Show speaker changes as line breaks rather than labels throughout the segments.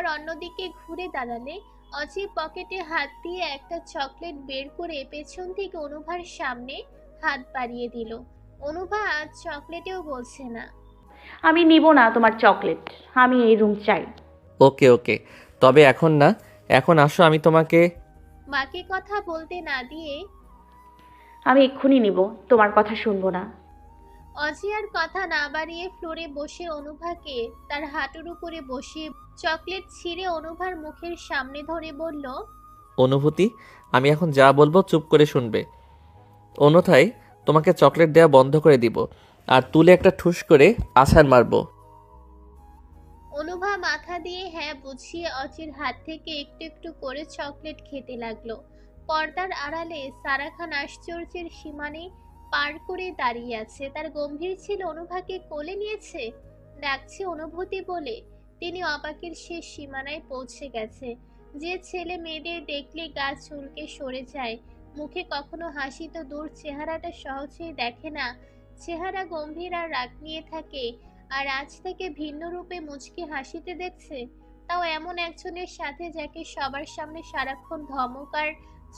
আবার অন্যদিকে ঘুরে দাঁড়ালে অচি পকেটে হাত দিয়ে একটা চকলেট বের করে পেছন থেকে অনুভার সামনে হাত বাড়িয়ে দিল। অনুভা আজ চকলেটেও বলছে না।
আমি নিব না তোমার চকলেট, আমি এই রুম চাই।
ওকে ওকে, তবে এখন না, এখন আসো আমি তোমাকে।
মাকে কথা বলতে না দিয়ে
আমি এক্ষুনি নিব, তোমার কথা শুনবো না।
অজি আর কথা না বাড়িয়ে ফ্লোরে বসে অনুভাকে তার হাঁটুর উপরে বসিয়ে চকলেট ছিঁড়ে অনুভার মুখের সামনে ধরে বলল,
অনুভূতি, আমি এখন যা বলবো চুপ করে শুনবে, অন্যথায় তোমাকে চকলেট দেওয়া বন্ধ করে দিব আর তুলে একটা ঠুস করে আছাড় মারবো।
অনুভা মাথা দিয়ে হ্যাঁ বুঝিয়ে অচির হাত থেকে একটু একটু করে চকলেট খেতে লাগলো। পর্দার আড়ালে সারা খান আশ্চর্যের সীমানে পার করে দাঁড়িয়ে আছে। তার গম্ভীর ছিল অনুভাকে কোলে নিয়েছে, ডাকছে অনুভূতি বলে। তিনি অবাকের শেষ সীমানায় পৌঁছে গেছে। যে ছেলে মেয়েদের দেখলে গা চুলকে সরে যায়, মুখে কখনো হাসি তো দূর, চেহারাটা সহজেই দেখে না, চেহারা গম্ভীর আর রাগ নিয়ে থাকে, আর আজ থেকে ভিন্ন রূপে মুচকি হাসিতে দেখছে, তাও এমন একজনের সাথে যাকে সবার সামনে সারাক্ষণ ধমক আর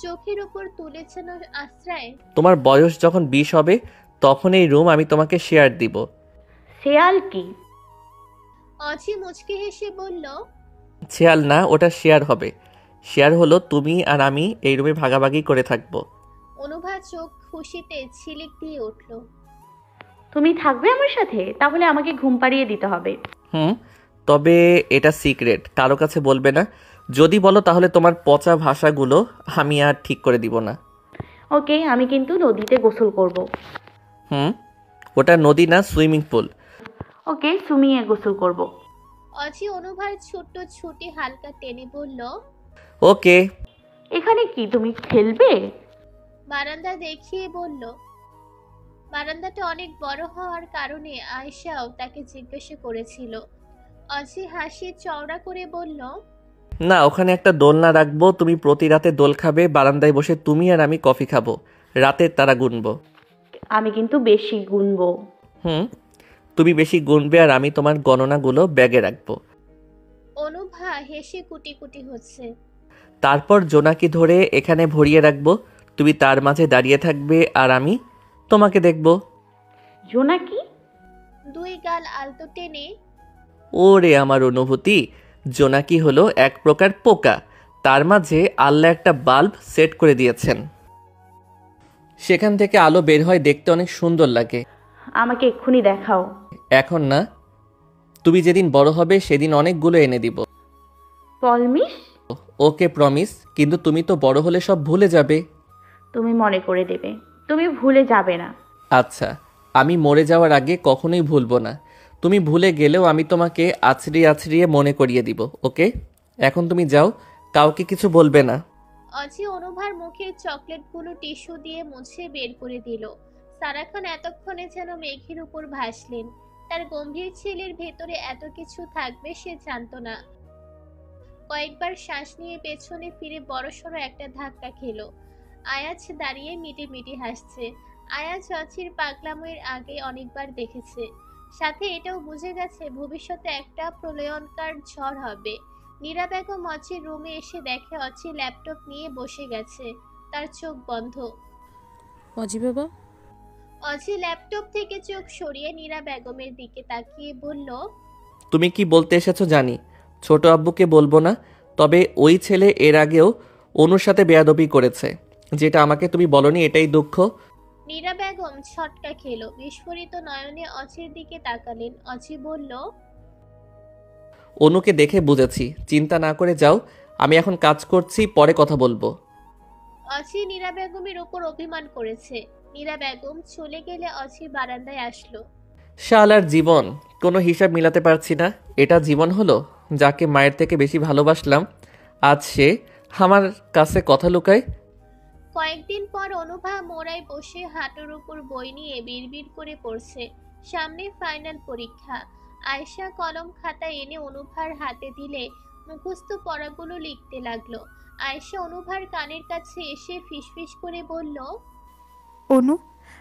চোখের উপর তুলেছেন আশ্রয়।
তোমার বয়স যখন 20 হবে তখন এই রুম আমি তোমাকে শেয়ার দিব।
শেয়াল কি?
অজি মুচকি হেসে বলল,
শেয়াল না, ওটা শেয়ার হবে। শেয়ার হলো তুমি আর আমি এই রুমে ভাগাভাগি করে থাকবো।
অনুভা চোখ খুশিতে ছিলিক দিয়ে উঠল।
তুমি থাকবে আমার সাথে? তাহলে আমাকে ঘুম পাড়িয়ে দিতে হবে।
হুম, তবে এটা সিক্রেট, কারো কাছে বলবে না। যদি বলো তাহলে তোমার পচা ভাষাগুলো আমি আর ঠিক করে দিব না।
ওকে, আমি কিন্তু নদীতে গোসল করব।
হুম, ওটা নদী না, সুইমিং পুল।
ওকে, সুমিয়ে গোসল করব।
অজি অনুভার ছোট্ট ছুটি হালকা টেনে বলল,
ওকে।
এখানে কি তুমি খেলবে?
বারান্দা দেখিয়ে বলল। বারান্দাটা অনেক বড় হওয়ার কারণে আয়েশাও তাকে জিজ্ঞাসা করেছিল। অজি হাসি চওড়া করে বলল,
না, ওখানে একটা দোলনা রাখবো, তুমি প্রতি রাতে দোল খাবে, বারান্দায় বসে তুমি আর আমি কফি খাবো, রাতের তারা গুনবো।
আমি কিন্তু বেশি গুনবো।
হুম, তুমি বেশি গুনবে আর আমি তোমার গণনাগুলো ব্যাগে রাখবো।
অনুভা হেসে কুটি কুটি হচ্ছে।
তারপর জোনাকি ধরে এখানে ভরিয়ে রাখবো, তুমি তার মাঝে দাঁড়িয়ে থাকবে আর আমি তোমাকে দেখবো।
জোনাকি?
দুই গাল আলতো টেনে,
ওরে আমার অনুভূতি, জোনাকি হলো এক প্রকার পোকা, তার মাঝে আল্লাহ একটা বাল্ব সেট করে দিয়েছেন, সেখান থেকে আলো বের হয়, দেখতে অনেক সুন্দর লাগে।
আমাকে এক্ষুনি দেখাও।
এখন না, তুমি যেদিন বড় হবে সেদিন অনেকগুলো এনে দিব।
পলমিশ?
ওকে প্রমিস, কিন্তু তুমি তো বড় হলে সব ভুলে যাবে।
তুমি মনে করে দেবে, তুমি ভুলে যাবে না।
আচ্ছা, আমি মরে যাওয়ার আগে কখনোই ভুলবো না। তুমি ভুলে গেলেও আমি তোমাকে আছড়িয়ে আছড়িয়ে মনে করিয়ে দিব। ওকে, এখন তুমি যাও, কাউকে কিছু বলবে না।
অজি অনুভার মুখের চকলেটগুলো টিস্যু দিয়ে মুছে বের করে দিল। সারাক্ষণ এতক্ষণে যেন মেঘের উপর ভাসলেন। তার গম্ভীর ছেলের ভেতরে এত কিছু থাকবে সে জানতো না। কয়েকবার শ্বাস নিয়ে পেছনে ফিরে বড়সড় একটা ধাক্কা খেলো। আয়াজ দাঁড়িয়ে মিটি মিটি হাসছে। আয়াজ অচির পাগলামোর আগে অনেকবার দেখেছে, সাথে এটাও বুঝে গেছে ভবিষ্যতে একটা প্রলয়ঙ্কার ঝড় হবে। নীরা বেগম অচির রুমে এসে দেখে অচি ল্যাপটপ নিয়ে বসে গেছে, তার চোখ বন্ধ।
অজি বাবা।
অচি ল্যাপটপ থেকে চোখ সরিয়ে নীরা বেগমের দিকে তাকিয়ে বলল,
তুমি কি বলতে এসেছো জানি, ছোট আব্বুকে বলবো না, তবে ওই ছেলে এর আগেও অনুর সাথে বেয়াদবি করেছে, যেটা আমাকে তুমি বলনি, এটাই দুঃখ।
নীরা বেগম ছটকা খেলো, বিস্ফোরিত নয়নে অচির দিকে তাকালেন। অচি বলল,
অনুকে দেখে বুঝেছি, চিন্তা না করে যাও, আমি এখন কাজ করছি, পরে কথা বলবো।
অচি নীরা বেগমের উপর অভিমান করেছে। নীরা বেগম চলে গেলে অচি বারান্দায় আসলো।
শালার জীবন, কোনো হিসাব মিলাতে পারছি না। এটা জীবন হলো, যাকে মায়ের থেকে বেশি ভালোবাসলাম, আজ সে আমার কাছে কথা লুকায়।
কয়েকদিন পর অনুভা মোড়ায় বসে হাঁটুর উপর বই নিয়ে বিড়বিড় করে পড়ছে। সামনে ফাইনাল পরীক্ষা। আয়শা কলম খাতা এনে অনুভার হাতে দিলে মুখস্থ পড়াগুলো লিখতে লাগলো। আয়শা অনুভার কানের কাছে এসে ফিসফিস করে বলল,
অনু,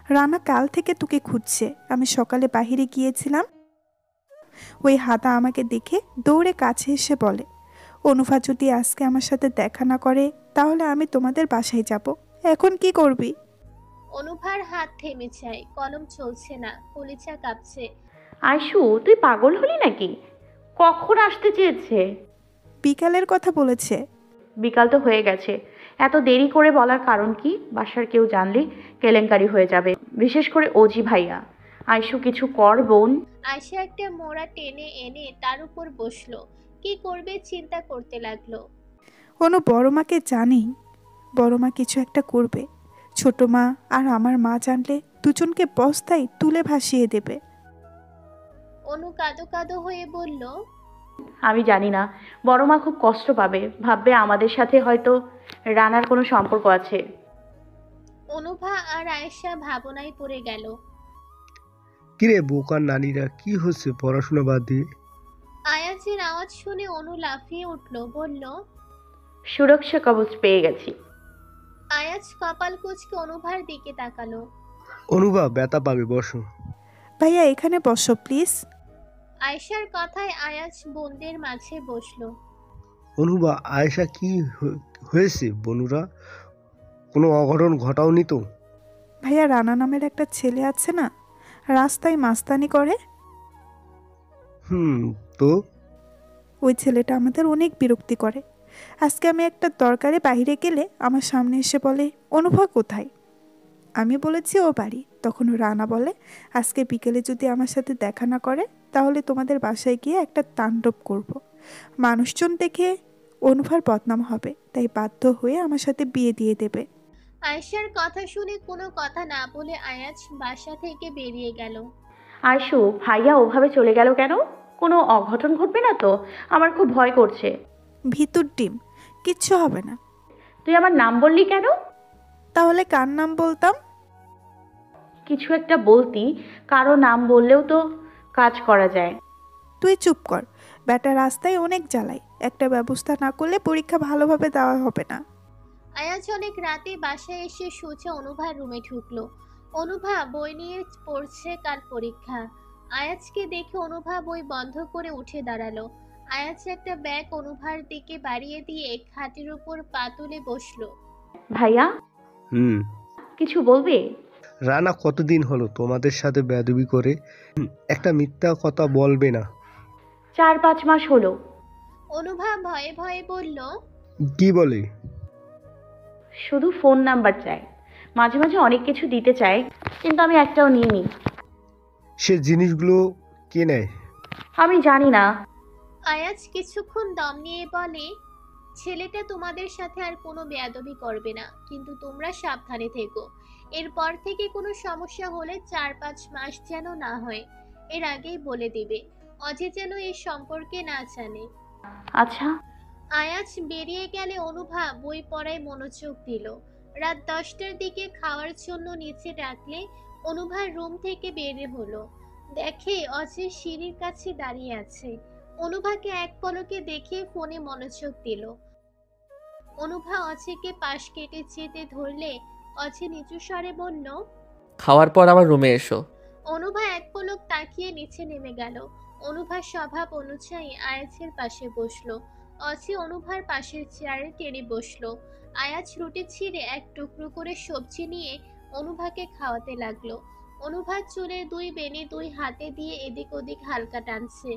রানা কাল থেকে তোকে খুঁজছে। আমি সকালে বাহিরে গিয়েছিলাম, ওই হাদা আমাকে দেখে দৌড়ে কাছে এসে বলে, অনুভা যদি আজকে আমার সাথে দেখা না করে তাহলে আমি তোমাদের বাসায় যাব। এখন কি করবি?
অনুভার হাত থেমে যায়, কলম চলছে না, কলিজা কাঁপছে।
আয়শু, তুই পাগল হলি নাকি? কখন আসতে চেয়েছে?
বিকালের কথা বলেছে।
বিকাল তো হয়ে গেছে। এত দেরি করে বলার কারণ কি? বাসার কেউ জানলে কেলেঙ্কারি হয়ে যাবে, বিশেষ করে অজি ভাইয়া। আয়শু, কিছু কর বোন।
আয়শা একটা মোড়া টেনে এনে তার উপর বসলো। কি করবে চিন্তা করতে লাগলো।
অনু বড় মাকে জানেই, বড় মা কিছু একটা করবে। ছোট মা আর আমার মা জানলে দুজনকে বস্তায় তুলে ভাসিয়ে দেবে।
অনু কাঁদো কাঁদো হয়ে বলল,
আমি জানি না, বড় মা খুব কষ্ট পাবে, ভাববে আমাদের সাথে হয়তো রানার কোনো সম্পর্ক আছে।
অনুভা আর আয়েশা ভাবনায় পড়ে গেল।
কিরে বোকার নানীরা, কি হচ্ছে পড়াশোনা বাদ দিয়ে?
আয়াজের আওয়াজ শুনে অনু লাফিয়ে উঠল, বলল,
সুরক্ষা কবচ পেয়ে গেছি।
আয়াজ কপাল কুঁচকে অনুভার দিকে তাকালো।
অনুভা ব্যথা পাবে, বসো।
ভাইয়া এখানে বসো প্লিজ।
আয়েশার কথায় আয়াজ বোনদের মাঝে বসলো।
অনুভা, আয়েশা কি হয়েছে? বনুরা কোনো অঘটন ঘটাওনি তো?
ভাইয়া রানা নামের একটা ছেলে আছে না, রাস্তায় মাস্তানি করে।
তো
ওই ছেলেটা আমাদের অনেক বিরক্তি করে। আজকে আমি একটা দরকারে বাইরে গেলে আমার সামনে এসে বলে, অনুভা কোথায়? আমি বলেছি ও বাড়ি। তখন রানা বলে, আজকে বিকেলে যদি আমার সাথে দেখা না করে তাহলে তোমাদের বাসায় গিয়ে একটা তাণ্ডব করব। মানুষজন দেখে অনুভার বদনাম হবে, তাই বাধ্য হয়ে আমার সাথে বিয়ে দিয়ে দেবে।
আয়েশার কথা শুনে কোনো কথা না বলে আয়াজ বাসা থেকে বেরিয়ে গেল।
আয়শু, ভাইয়া ওভাবে চলে গেল কেন? কোনো অঘটন ঘটবে না তো? আমার খুব ভয় করছে।
ভিতর ডিম, কিচ্ছু হবে না।
তুই আমার নাম বললি কেন?
তাহলে কার নাম বলতাম?
কিছু একটা বলতি, কারো নাম বললেও তো কাজ করা যায়।
তুই চুপ কর। ব্যাটা রাস্তায় অনেক জ্বালাই, একটা ব্যবস্থা না করলে পরীক্ষা ভালোভাবে দেওয়া হবে না।
আয়াজ অনেক রাতে বাসায় এসে শুচে অনুভার রুমে ঢুকলো। অনুভা বই নিয়ে পড়ছে, কাল পরীক্ষা। আয়াজকে দেখে অনুভা বই বন্ধ করে উঠে দাঁড়ালো। আয়াজ একটা ব্যাগ অনুভার দিকে বাড়িয়ে দিয়ে খাটের উপর পা তুলে বসলো।
ভাইয়া, কিছু বলবে?
রানা কতদিন হলো তোমাদের সাথে বেয়াদবি করে? একটা মিথ্যা কথা বলবে না।
4-5 মাস হলো।
অনুভা ভয়ে ভয়ে বলল,
কি বলে?
শুধু ফোন নাম্বার চায়, মাঝে মাঝে অনেক কিছু দিতে চায়, কিন্তু আমি একটাও নিইনি।
সে জিনিসগুলো কে নেয়?
আমি জানি না।
আয়াজ কিছুক্ষণ দম নিয়ে বলে, ছেলেটা তোমাদের সাথে আর কোনো বেয়াদবি করবে না, কিন্তু তোমরা সাবধানে থেকো। এরপর থেকে কোনো সমস্যা হলে 4-5 মাস যেন না হয়, এর আগেই বলে দিবে। অজয় যেন এই সম্পর্কে না জানে।
আচ্ছা।
আয়াজ বেরিয়ে গেলে অনুভা বই পড়ায় মনোযোগ দিল। রাত 10টার দিকে খাওয়ার জন্য নিচে ডাকলে অনুভার রুম থেকে বের হলো। দেখে অজয় সিঁড়ির কাছে দাঁড়িয়ে আছে। অনুভাকে এক পলকে দেখে ফোনে মনোযোগ দিল। অনুভা অজয়কে পাশ কেটে যেতে ধরলে অজয় নিচু স্বরে বলল,
খাওয়ার পর আমার রুমে এসো।
অনুভা এক পলক তাকিয়ে নিচে নেমে গেল। অনুভার স্বভাব অনুযায়ী আয়াজের পাশে বসলো। অজয় অনুভার পাশের চেয়ারে টেনে বসলো। আয়াজ রুটি ছিঁড়ে এক টুকরো করে সবজি নিয়ে অনুভাকে খাওয়াতে লাগলো। অনুভার চুলের 2 বেনি 2 হাতে দিয়ে এদিক ওদিক হালকা টানছে।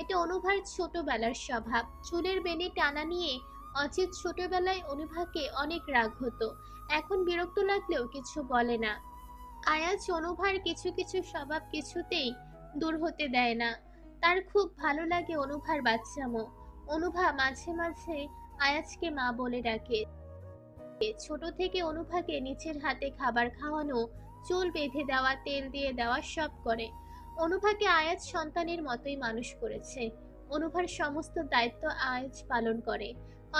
এটা অনুভার ছোটবেলার স্বভাব। চুলের বেনি টানা নিয়ে অজিত ছোটবেলায় অনুভাকে অনেক রাগ হতো, এখন বিরক্ত লাগলেও কিছু বলে না। আয়াজ অনুভার কিছু কিছু স্বভাব কিছুতেই দূর হতে দেয় না। তার খুব ভালো লাগে অনুভার বাচ্চামো। অনুভা মাঝে মাঝে আয়াজকে মা বলে ডাকে। ছোট থেকে অনুভাকে নিচের হাতে খাবার খাওয়ানো, চুল বেঁধে দেওয়া, তেল দিয়ে দেওয়া সব করে। অনুভাকে আয়াজ সন্তানের মতোই মানুষ করেছে। অনুভার সমস্ত দায়িত্ব আয়াজ পালন করে।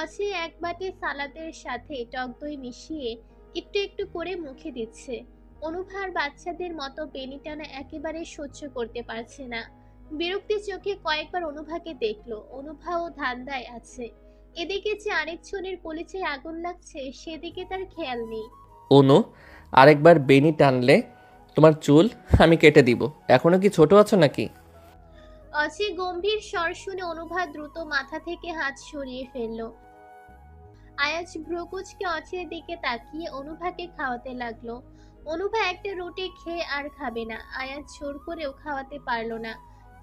অজয় এক বাটি সালাদের সাথে টক দই মিশিয়ে একটু একটু করে মুখে দিচ্ছে। অনুভার বাচ্চাদের মতো বেনি টানা একেবারে সহ্য করতে পারছে না। বিরক্তি চোখে কয়েকবার অনুভাকে দেখলো। অনুভাও ধান্দায় আছে। এদিকে যে আরেকজনের কলিজায় আগুন লাগছে সেদিকে তার খেয়াল নেই।
অনু, আরেকবার বেনি টানলে তোমার চুল আমি কেটে দিব। এখনো কি ছোট আছো নাকি?
অচি গম্ভীর স্বর শুনে অনুভা দ্রুত মাথা থেকে হাত সরিয়ে ফেলল। আয়াজ ভ্রুকুচকে অচির দিকে তাকিয়ে অনুভাকে খাওয়াতে লাগলো। অনুভা একটা রুটি খেয়ে আর খাবে না। আয়াজ জোর করেও খাওয়াতে পারলো না।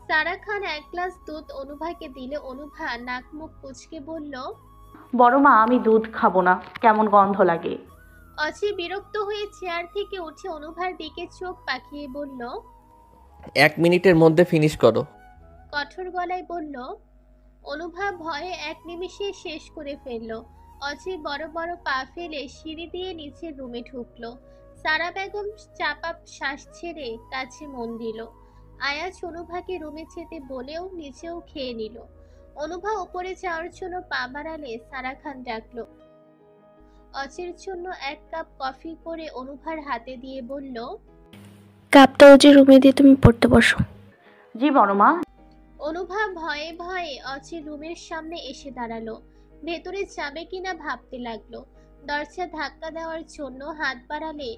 সারা খান এক গ্লাস দুধ অনুভাকে দিলে অনুভা নাক মুখ কুচকে বলল,
বড় মা, আমি দুধ খাবো না, কেমন গন্ধ লাগে।
অচি বিরক্ত হয়ে চেয়ার থেকে উঠে অনুভার দিকে চোখ পাকিয়ে বলল,
1 মিনিটের মধ্যে ফিনিশ করো।
কঠোর গলায় বলল। অনুভা ভয়ে 1 নিমিষে শেষ করে ফেলল। অচি বড় বড় পা ফেলে সিঁড়ি দিয়ে নিচের রুমে ঢুকলো। সারা বেগম চাপা শ্বাস ছেড়ে কাছে মন দিল। আয়াজ অনুভাকে রুমে যেতে বলেও নিচেও খেয়ে নিল। অনুভা উপরে যাওয়ার জন্য পা বাড়ালে সারা খান ডাকলো। অচির জন্য 1 কাপ কফি করে অনুভার হাতে দিয়ে বলল,
কাপটা ওজি রুমে দিয়ে তুমি পড়তে বসো।
জি বড় মা।
অনুভা ভয়ে ভয়ে অচির রুমের সামনে এসে দাঁড়ালো। ভেতরে যাবে কিনা ভাবতে লাগলো। দরজা ধাক্কা দেওয়ার জন্য হাত বাড়ালে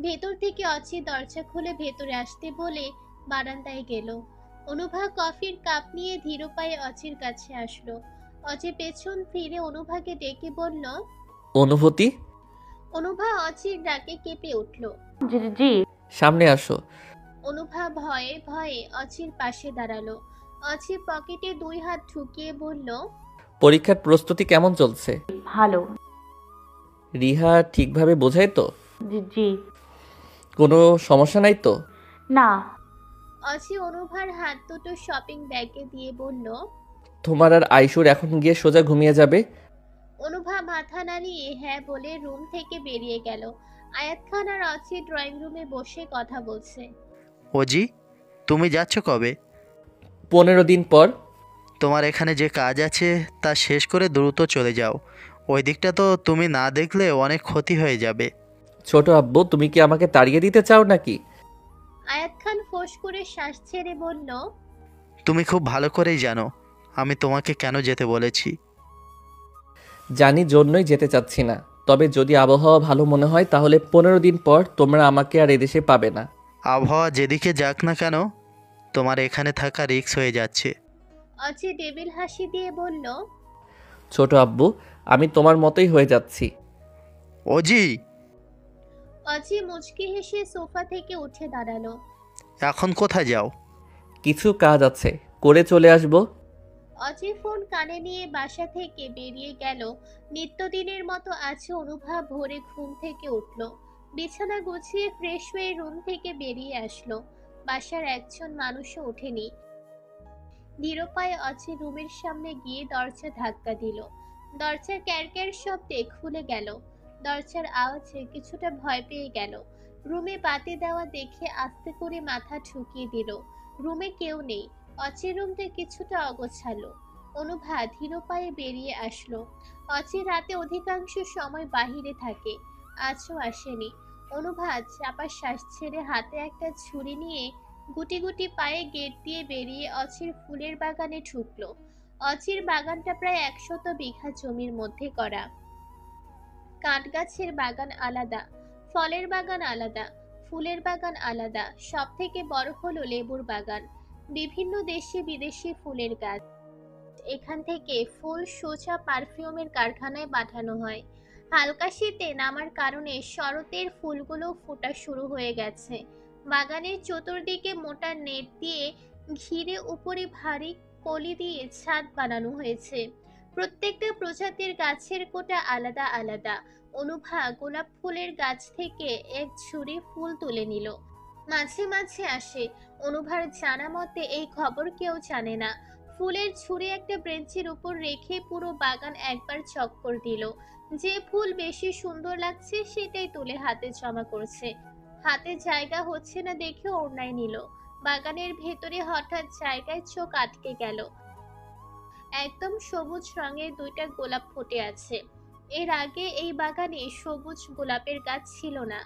ভেতর থেকে অচি দরজা খুলে ভেতরে আসতে বলে বারান্দায় গেল। অনুভা কফির কাপ নিয়ে ধীর পায়ে অচির কাছে আসলো। অচি পেছন ফিরে অনুভাকে ডেকে বলল,
অনুভূতি।
অনুভা অচির ডাকে কেঁপে উঠল।
জি জি জি।
সামনে আসো।
অনুভা ভয়ে ভয়ে অচির পাশে দাঁড়ালো। অচি পকেটে 2 হাত ঢুকিয়ে বলল,
পরীক্ষার প্রস্তুতি কেমন চলছে?
ভালো।
রিহা ঠিকভাবে বোঝায় তো?
জি জি।
কোনো সমস্যা নাই তো?
না।
অচি অনুভার হাত দুটো শপিং ব্যাগে দিয়ে বলল।
তোমার আর আইশুর এখন গিয়ে সোজা ঘুমিয়ে যাবে।
অনুভা মাথা নাড়িয়ে হ্যাঁ বলে রুম থেকে বেরিয়ে গেল। আয়াত খান আর অচি ড্রয়িং রুমে বসে কথা বলছে।
ওজি, তুমি যাচ্ছ কবে?
15 দিন পর।
তোমার এখানে যে কাজ আছে তা শেষ করে দ্রুত চলে যাও। ওই দিকটা তো তুমি না দেখলে অনেক ক্ষতি হয়ে যাবে।
ছোট আব্বু, তুমি কি আমাকে তাড়িয়ে দিতে চাও নাকি?
আয়াত খান ফোঁস করে শ্বাস ছেড়ে বলল,
তুমি খুব ভালো করেই জানো আমি তোমাকে কেন যেতে বলেছি।
জানি, জন্যই যেতে চাচ্ছি না। তবে যদি আবহাওয়া ভালো মনে হয় তাহলে 15 দিন পর তোমরা আমাকে আর এদেশে পাবে না।
আবহাওয়া যেদিকে যাক না কেন, তোমার এখানে থাকা রিস্ক হয়ে যাচ্ছে।
অচি ডেবিল হাসি দিয়ে বলল,
ছোট আব্বু, আমি তোমার মতোই হয়ে যাচ্ছি।
ওজি,
অচি মুচকি হেসে সোফা থেকে উঠে দাঁড়ালো।
এখন কোথায় যাও?
কিছু কাজ আছে, করে চলে আসবো।
অচি ফোন কানে নিয়ে বাসা থেকে বেরিয়ে গেল। নিত্যদিনের মতো আছে অনুভা ভোরে ঘুম থেকে উঠল। বিছানা গুছিয়ে ফ্রেশ হয়ে রুম থেকে বেরিয়ে আসলো। বাসার একজন মানুষও ওঠেনি। ধীর পায়ে অচি রুমের সামনে গিয়ে দরজা ধাক্কা দিল। দরজার ক্যারক্যার শব্দে খুলে গেল। দরজার আওয়াজে কিছুটা ভয় পেয়ে গেল। রুমে বাতি দেওয়া দেখে আস্তে করে মাথা ঠুকিয়ে দিল। রুমে কেউ নেই। অচির রুমটা কিছুটা অগোছালো। অনুভা ধীর পায়ে বেরিয়ে আসলো। অচি রাতে অধিকাংশ সময় বাহিরে থাকে, আজও আসেনি। অনুভা চাপা শ্বাস ছেড়ে হাতে একটা ছুরি নিয়ে গুটি গুটি পায়ে গেট দিয়ে বেরিয়ে অচির ফুলের বাগানে ঢুকলো। অচির বাগানটা প্রায় 100 বিঘা জমির মধ্যে করা। কাঠ গাছের বাগান আলাদা, ফলের বাগান আলাদা, ফুলের বাগান আলাদা। সব থেকে বড় হলো লেবুর বাগান। বিভিন্ন দেশি বিদেশি ফুলের গাছ। এখান থেকে ফুল সোজা পারফিউমের কারখানায় পাঠানো হয়। হালকা শীতে নামার কারণে শরতের ফুলগুলো ফোটা শুরু হয়ে গেছে। বাগানের চতুর্দিকে মোটা নেট দিয়ে ঘিরে উপরে ভারী কলি দিয়ে ছাদ বানানো হয়েছে। প্রত্যেকটা প্রজাতির গাছের কোটা আলাদা আলাদা। অনুভা গোলাপ ফুলের গাছ থেকে এক ঝুড়ি ফুল তুলে নিল। মাঝে মাঝে আসে। অনুভার জানা মতে এই খবর কেউ জানে না। ফুলের ঝুড়ি একটা বেঞ্চের উপর রেখে পুরো বাগান একবার চক্কর দিল। যে ফুল বেশি সুন্দর লাগছে সেটাই তুলে হাতে জমা করছে। হাতে জায়গা হচ্ছে না দেখে ওড়নায় নিল। বাগানের ভেতরে হঠাৎ জায়গায় চোখ আটকে গেল। একদম সবুজ রঙের 2টা গোলাপ ফুটে আছে। এর আগে এই বাগানে সবুজ গোলাপের গাছ ছিল না।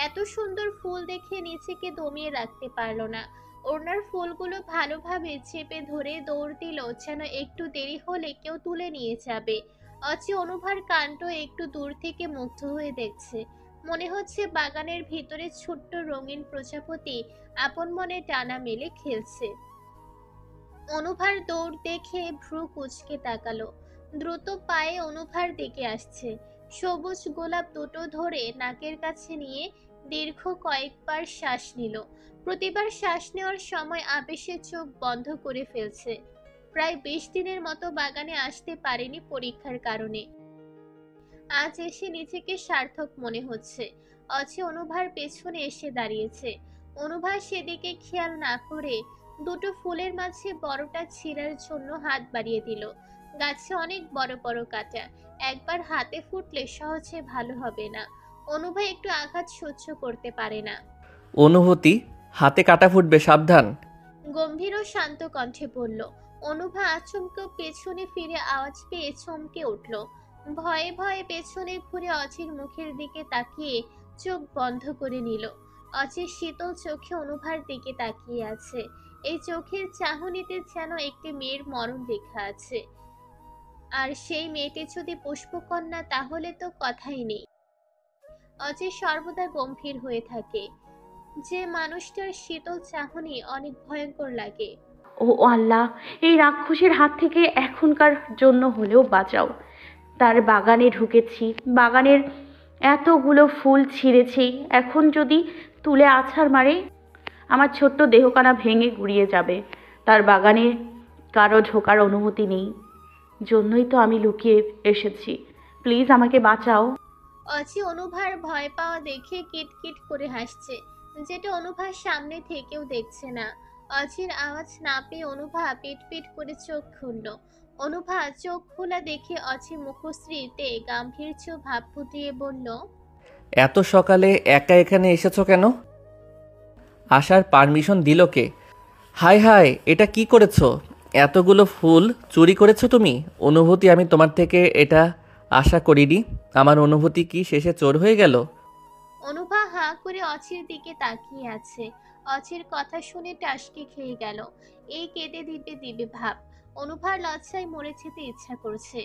এত সুন্দর ফুল দেখে নিজেকে দমিয়ে রাখতে পারল না। ওড়নার ফুলগুলো ভালোভাবে চেপে ধরে দৌড় দিল, যেন একটু দেরি হলে কেউ তুলে নিয়ে যাবে। অচি অনুভার কাণ্ড একটু দূর থেকে মুগ্ধ হয়ে দেখছে। মনে হচ্ছে বাগানের ভিতরে ছোট্ট রঙিন প্রজাপতি আপন মনে ডানা মেলে খেলছে। অনুভার দৌড় দেখে ভ্রু কুঁচকে তাকালো। দ্রুত পায়ে অনুভার দিকে আসছে। সবুজ গোলাপ দুটো ধরে নাকের কাছে নিয়ে দীর্ঘ কয়েকবার শ্বাস নিল। প্রতিবার শ্বাস নেওয়ার সময় আবেশে চোখ বন্ধ করে ফেলছে। প্রায় 20 দিনের মতো বাগানে আসতে পারেনি পরীক্ষার কারণে। আজ এসে নিজেকে সার্থক মনে হচ্ছে। অচি অনুভার পেছনে এসে দাঁড়িয়েছে। অনুভা সেদিকে খেয়াল না করে দুটো ফুলের মাঝে বড়টা ছিঁড়ার জন্য হাত বাড়িয়ে দিল। গাছে অনেক বড় বড় কাঁটা, একবার হাতে ফুটলে সহজে ভালো হবে না। অনুভা একটু আঘাত সহ্য করতে পারে না।
অনুভূতি, হাতে কাটা ফুটবে, সাবধান।
গম্ভীর ও শান্ত কণ্ঠে বলল। অনুভা আচমকে পেছনে ফিরে আওয়াজ পেয়ে চমকে উঠল। ভয়ে ভয়ে পেছনে ঘুরে অচির মুখের দিকে তাকিয়ে চোখ বন্ধ করে নিল। অচির শীতল চোখে অনুভার দিকে তাকিয়ে আছে। এই চোখের চাহনিতে যেন একটি মেয়ের মরণ লেখা আছে। আর সেই মেয়েটি যদি পুষ্পকন্যা, তাহলে তো কথাই নেই। অচির সর্বদা গম্ভীর হয়ে থাকে। যে মানুষটার শীতল চাহনি অনেক ভয়ঙ্কর লাগে।
ও আল্লাহ, এই রাক্ষসের হাত থেকে এখনকার জন্য হলেও বাঁচাও। তার বাগানে ঢুকেছি, বাগানের এতগুলো ফুল ছিঁড়েছি, এখন যদি তুলে আছাড় মারে আমার ছোট্ট দেহকানা ভেঙে গুড়িয়ে যাবে। তার বাগানে কারো ঢোকার অনুমতি নেই, জন্যই তো আমি লুকিয়ে এসেছি। প্লিজ আমাকে বাঁচাও।
অচি অনুভার ভয় পাওয়া দেখে কিটকিট করে হাসছে, যেটা অনুভার সামনে থেকেও দেখছে না। অচির আওয়াজ না পেয়ে অনুভা পিট পিট করে চোখ খুলল। অনুভা চোখ খোলা দেখে অচি মুখশ্রীতে গাম্ভীর্য ভাব ফুটিয়ে বলল,
এত সকালে একা এখানে এসেছো কেন? আসার পারমিশন দিল কে? হাই হাই, এটা কি করেছো? এতগুলো ফুল চুরি করেছো তুমি? অনুভূতি, আমি তোমার থেকে এটা আশা করিনি। আমার অনুভূতি কি শেষে চোর হয়ে গেল?
অনুভা হাঁ করে অচির দিকে তাকিয়ে আছে। অচির কথা শুনে টাসকে খেয়ে গেল। এই কেঁদে দিবে দিবে ভাব। অনুভার লজ্জায় মরে যেতে ইচ্ছা করছে।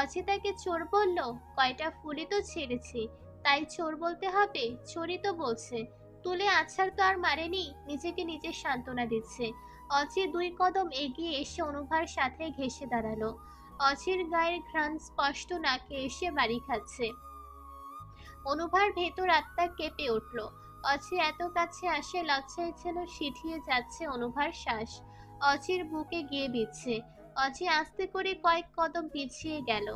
অচি তাকে চোর বলল? কয়টা ফুলই তো ছেড়েছি, তাই চোর বলতে হবে? চোরই তো বলছে। তুলে আছাড় তো আর মারেনি, নিজেকে নিজে সান্ত্বনা দিচ্ছে। অচি 2 কদম এগিয়ে এসে অনুভার সাথে ঘেঁষে দাঁড়ালো। অচির গায়ের ঘ্রাণ স্পষ্ট নাকে এসে বাড়ি খাচ্ছে। অনুভার ভেতর আত্মা কেঁপে উঠল। অচি এত কাছে আসে লজ্জায় যেন সিঁথিয়ে যাচ্ছে অনুভার শ্বাস। অচির বুকে গিয়ে বিচ্ছে। অচি আস্তে করে কয়েক কদম পিছিয়ে গেল।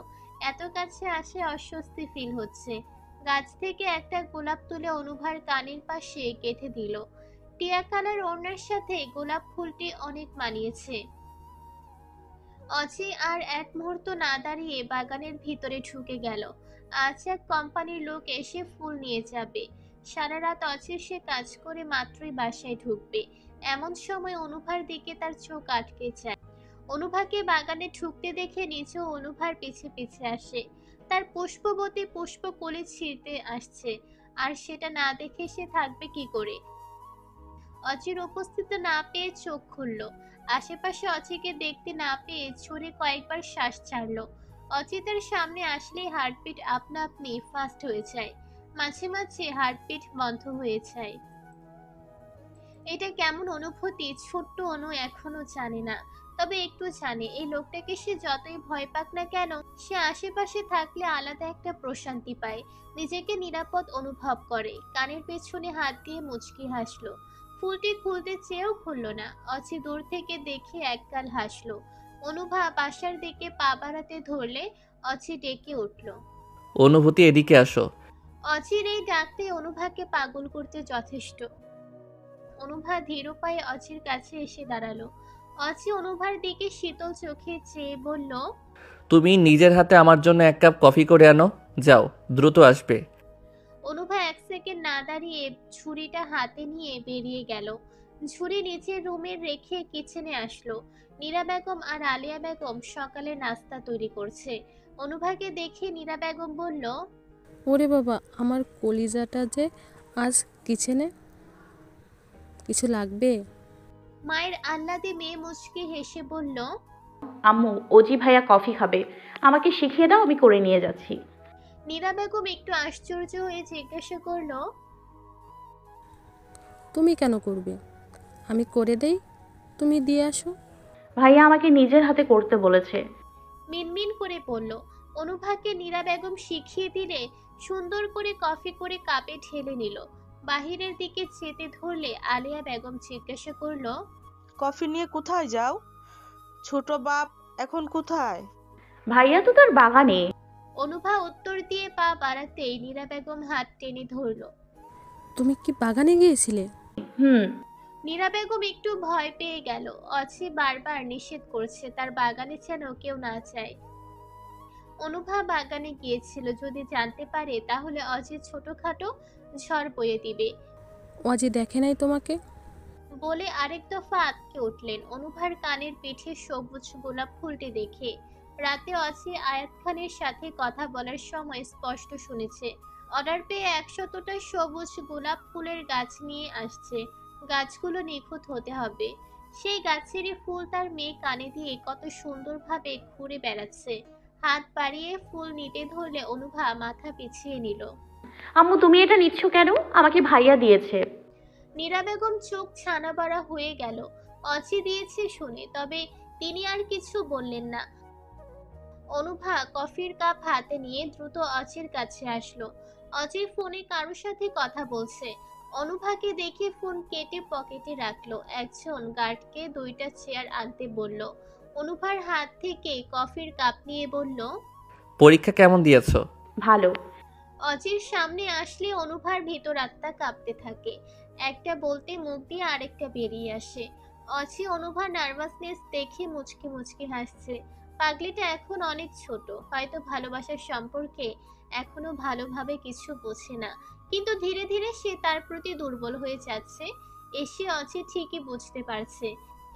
এত কাছে আসে অস্বস্তি ফিল হচ্ছে। গাছ থেকে একটা গোলাপ তুলে অনুভার কানের পাশে গেঁথে দিল। টিয়া কালার ওড়নার সাথে গোলাপ ফুলটি অনেক মানিয়েছে। অচি আর এক মুহূর্ত না দাঁড়িয়ে বাগানের ভিতরে ঢুকে গেল। আজ এক কোম্পানির লোক এসে ফুল নিয়ে যাবে। সারা রাত অচির সে কাজ করে মাত্রই বাসায় ঢুকবে। এমন সময় অনুভার দিকে তার চোখ আটকে যায়। অনুভাকে বাগানে ঢুকতে দেখে নিজেও অনুভার পিছে পিছে আসে। তার পুষ্পবতী পুষ্পকলি ছিঁড়তে আসছে, আর সেটা না দেখে সে থাকবে কি করে? অচির উপস্থিত না পেয়ে চোখ খুলল। আশেপাশে অচিকে দেখতে না পেয়ে ছুড়ে কয়েকবার শ্বাস ছাড়লো। অচিতের সামনে আসলেই হার্টবিট আপনা আপনি ফাস্ট হয়ে যায়, মাঝে মাঝে হার্টবিট বন্ধ হয়ে যায়। এটা কেমন অনুভূতি ছোট্ট অনু এখনো জানে না, তবে একটু জানে এই লোকটাকে সে যতই ভয় পাক না কেন, সে আশেপাশে থাকলে আলাদা একটা প্রশান্তি পায়, নিজেকে নিরাপদ অনুভব করে। কানের পেছনে হাত দিয়ে মুচকি হাসলো। ফুলটি খুলতে চেয়েও খুলল না। অচি দূর থেকে দেখে একগাল হাসলো। অনুভা বাসার দিকে পা বাড়াতে ধরলে অচি ডেকে উঠল।
অনুভূতি, এদিকে আসো।
অচির এই ডাকতে অনুভাকে পাগল করতে যথেষ্ট। অনুভা ধীর পায়ে অচির কাছে এসে দাঁড়ালো। অচি অনুভার দিকে শীতল চোখে চেয়ে বলল,
তুমি নিজের হাতে আমার জন্য 1 কাপ কফি করে আনো, যাও, দ্রুত আসবে।
অনুভা 1 সেকেন্ড না দাঁড়িয়ে ঝুড়িটা হাতে নিয়ে বেরিয়ে গেল। ঝুড়ি নিচের রুমে রেখে কিচেনে আসলো। নীরা বেগম আর আলিয়া বেগম সকালে নাস্তা তৈরি করছে। অনুভাকে দেখে নীরা বেগম বলল,
ওরে বাবা, আমার কলিজাটা যে আজ কিচেনে, কিছু লাগবে?
মায়ের আহ্লাদে মেয়ে মুচকি হেসে বলল,
আম্মু, অজি ভাইয়া কফি খাবে, আমাকে শিখিয়ে দাও, আমি করে নিয়ে যাচ্ছি।
নীরা বেগম একটু আশ্চর্য হয়ে জিজ্ঞাসা করল,
তুমি কেন করবে? আমি করে দেই, তুমি দিয়ে আসো।
ভাইয়া আমাকে নিজের হাতে করতে বলেছে।
মিনমিন করে বলল। অনুভাকে নীরা বেগম শিখিয়ে দিলে সুন্দর করে কফি করে কাপে ঢেলে নিল। বাহিরের দিকে যেতে ধরলে আলিয়া বেগম জিজ্ঞাসা করলো,
কফি নিয়ে কোথায় যাও? ছোট বাপ এখন কোথায়?
ভাইয়া তো তার বাগানে।
অনুভা উত্তর দিয়ে পা বাড়াতেই নীরা বেগম হাত টেনে ধরল।
তুমি কি বাগানে গিয়েছিলে?
হুম।
নীরা বেগম একটু ভয় পেয়ে গেল। অছি বারবার নিষেধ করছে তার বাগানে যেন কেউ না যায়। অনুভা বাগানে গিয়েছিল, যদি জানতে পারে তাহলে অজিত ছোটখাটো ঝড় বয়ে দিবে
অজি দেখে নাই তোমাকে?
বলে আরেক দফা আটকে উঠলেন। অনুভার কানের পিঠে সবুজ গোলাপ ফুলটি দেখে রাতে অজি আয়াত খানের সাথে কথা বলার সময় স্পষ্ট শুনেছে অর্ডার পেয়ে 100টা সবুজ গোলাপ ফুলের গাছ নিয়ে আসছে। গাছগুলো নিখুঁত হতে হবে। সেই গাছেরই ফুল তার মেয়ে কানে দিয়ে কত সুন্দরভাবে ঘুরে বেড়াচ্ছে। হাত বাড়িয়ে ফুল নিতে ধরলে অনুভা মাথা পিছিয়ে নিল।
আম্মু তুমি এটা নিচ্ছ কেন? আমাকে ভাইয়া দিয়েছে।
নীরা বেগম চোখ ছানা বড়া হয়ে গেল অচি দিয়েছে শুনে, তবে তিনি আর কিছু বললেন না। অনুভা কফির কাপ হাতে নিয়ে দ্রুত অচির কাছে আসলো। অচি ফোনে কারোর সাথে কথা বলছে। অনুভাকে দেখে ফোন কেটে পকেটে রাখলো। একজন গার্ডকে 2টা চেয়ার আনতে বলল। অনুভার হাত থেকে কফির কাপ নিয়ে বলল,
পরীক্ষা কেমন দিয়েছো?
ভালো।
অচির সামনে আসলে অনুভার ভিতর আত্মা কাঁপতে থাকে। একটা বলতে মুখ দিয়ে আরেকটা বেরিয়ে আসে। অচি অনুভার নার্ভাসনেস দেখে মুচকি মুচকি হাসছে। পাগলিটা এখন অনেক ছোট, হয়তো ভালোবাসার সম্পর্কে এখনো ভালোভাবে কিছু বোঝে না, কিন্তু ধীরে ধীরে সে তার প্রতি দুর্বল হয়ে যাচ্ছে। এসে অচি ঠিকই বুঝতে পারছে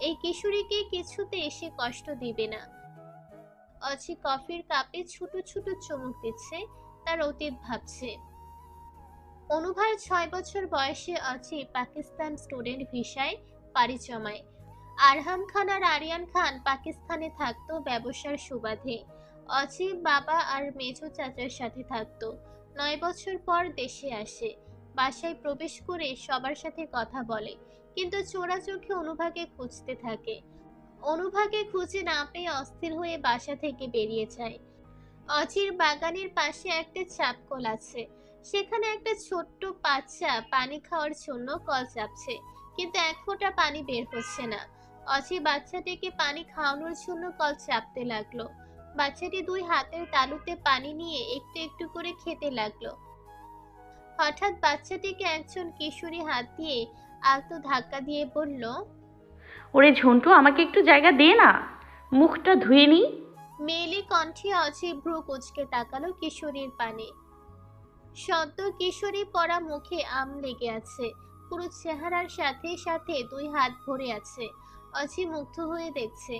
এই কিশোরীকে কিছুতে এসে কষ্ট দিবে না। অচি কফির কাপে ছোট ছোট চুমুক দিচ্ছে, তার অতীত ভাবছে। অনুভার 6 বছর বয়সে অচি পাকিস্তান স্টুডেন্ট ভিসায় পাড়ি জমায়। আরহাম খান আর আরিয়ান খান পাকিস্তানে থাকতো ব্যবসার সুবাদে। অচি বাবা আর মেজো চাচার সাথে থাকতো। 9 বছর পর দেশে আসে। বাসায় প্রবেশ করে সবার সাথে কথা বলে, কিন্তু চোরা চোখে অনুভাকে খুঁজতে থাকে। অনুভাকে খুঁজে না পেয়ে অস্থির হয়ে বাসা থেকে বেরিয়ে যায়। অচির বাগানের পাশে একটা চাপকল আছে। সেখানে একটা ছোট্ট বাচ্চা পানি খাওয়ার জন্য কল চাপছে, কিন্তু এক ফোঁটা পানি বের হচ্ছে না। অচি বাচ্চাটিকে পানি খাওয়ানোর জন্য কল চাপতে লাগলো। বাচ্চাটি 2 হাতের তালুতে পানি নিয়ে একটু একটু করে খেতে লাগলো। হঠাৎ বাচ্চাটিকে একজন কিশোরী হাত দিয়ে আলতো ধাক্কা দিয়ে বলল,
ওরে ঝন্টু আমাকে একটু জায়গা দে না, মুখটা ধুয়ে নি।
মেয়েলি কণ্ঠে অচি ভ্রু কুঁচকে তাকালো কিশোরীর পানে। সদ্য কিশোরী পরা মুখে আম লেগে আছে, পুরো চেহারার সাথে সাথে 2 হাত ভরে আছে। অচি মুগ্ধ হয়ে দেখছে।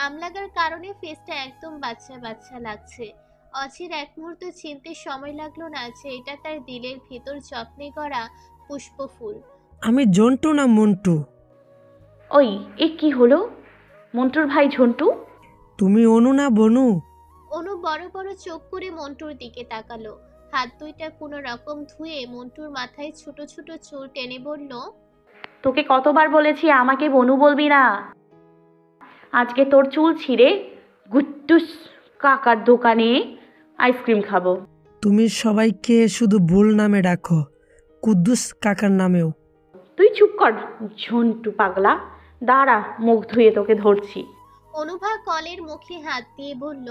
আম লাগার কারণে ফেসটা একদম বাচ্চা বাচ্চা লাগছে। অচির এক মুহূর্ত চিনতে সময় লাগলো না যে এটা তার দিলের ভিতর যত্নে গড়া পুষ্প ফুল।
আমি জন্টু না মন্টু?
ওই এ কি হলো? মন্টুর ভাই ঝন্টু?
তুমি অনু না বনু?
অনু বড় বড় চোখ করে মন্টুর দিকে তাকালো। হাত 2টা কোনো রকম ধুয়ে মন্টুর মাথায় ছোট ছোট চুল টেনে বলল,
তোকে কতবার বলেছি আমাকে বনু বলবি না। আজকে তোর চুল ছিঁড়ে গুট্টুস কাকার দোকানে আইসক্রিম খাবো।
তুমি সবাইকে শুধু ভুল নামে ডাকো, কুদ্দুস কাকার নামেও।
তুই চুপ কর ঝন্টু পাগলা, দাঁড়া মুখ ধুয়ে তোকে ধরছি।
অনুভা কলের মুখে হাত দিয়ে বলল,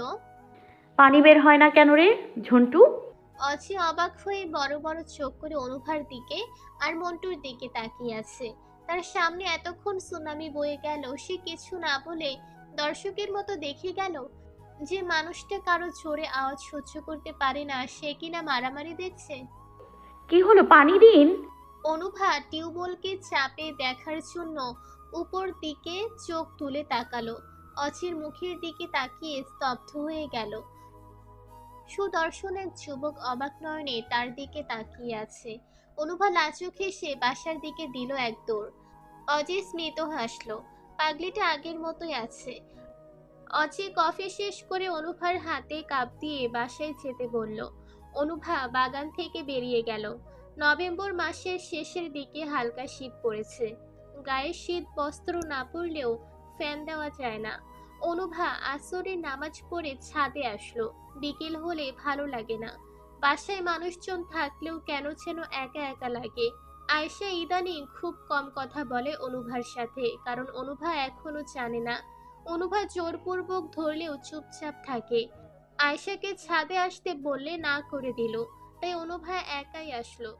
পানি বের হয় না কেন রে ঝন্টু?
অচি অবাক হয়ে বড় বড় চোখ করে অনুভার দিকে আর মন্টুর দিকে তাকিয়ে আছে। তার সামনে এতক্ষণ সুনামি বয়ে গেল, সে কিছু না বলে দর্শকের মতো দেখে গেল। যে মানুষটা কারো জোরে আওয়াজ সহ্য করতে পারে না, সে কিনা মারামারি দেখছে।
কি হলো পানি দিন?
অনুভা টিউবওয়েলকে চাপে দেখার জন্য উপর দিকে চোখ তুলে তাকালো। অচির মুখের দিকে তাকিয়ে স্তব্ধ হয়ে গেল। সুদর্শন এক যুবক অবাক নয়নে তার দিকে তাকিয়ে আছে। অনুভা লাজুক হেসে বাসার দিকে দিল এক দৌড়। অজয় স্মিত হাসলো। পাগলিটা আগের মতোই আছে। অজয় কফি শেষ করে অনুভার হাতে কাপ দিয়ে বাসায় যেতে বলল। অনুভা বাগান থেকে বেরিয়ে গেল। নভেম্বর মাসের শেষের দিকে হালকা শীত পড়েছে। গায়ে শীত বস্ত্র না পরলেও ফ্যান দেওয়া যায় না। অনুভা আসরের নামাজ পড়ে ছাদে আসলো। বিকেল হলে ভালো লাগে না, বাসায় মানুষজন থাকলেও কেন যেন একা একা লাগে। আয়েশা ইদানিং খুব কম কথা বলে অনুভার সাথে, কারণ অনুভা এখনো জানে না। অনুভা জোরপূর্বক ধরলেও চুপচাপ থাকে। আয়েশাকে ছাদে আসতে বললে না করে দিল, তাই অনুভা একাই আসলো।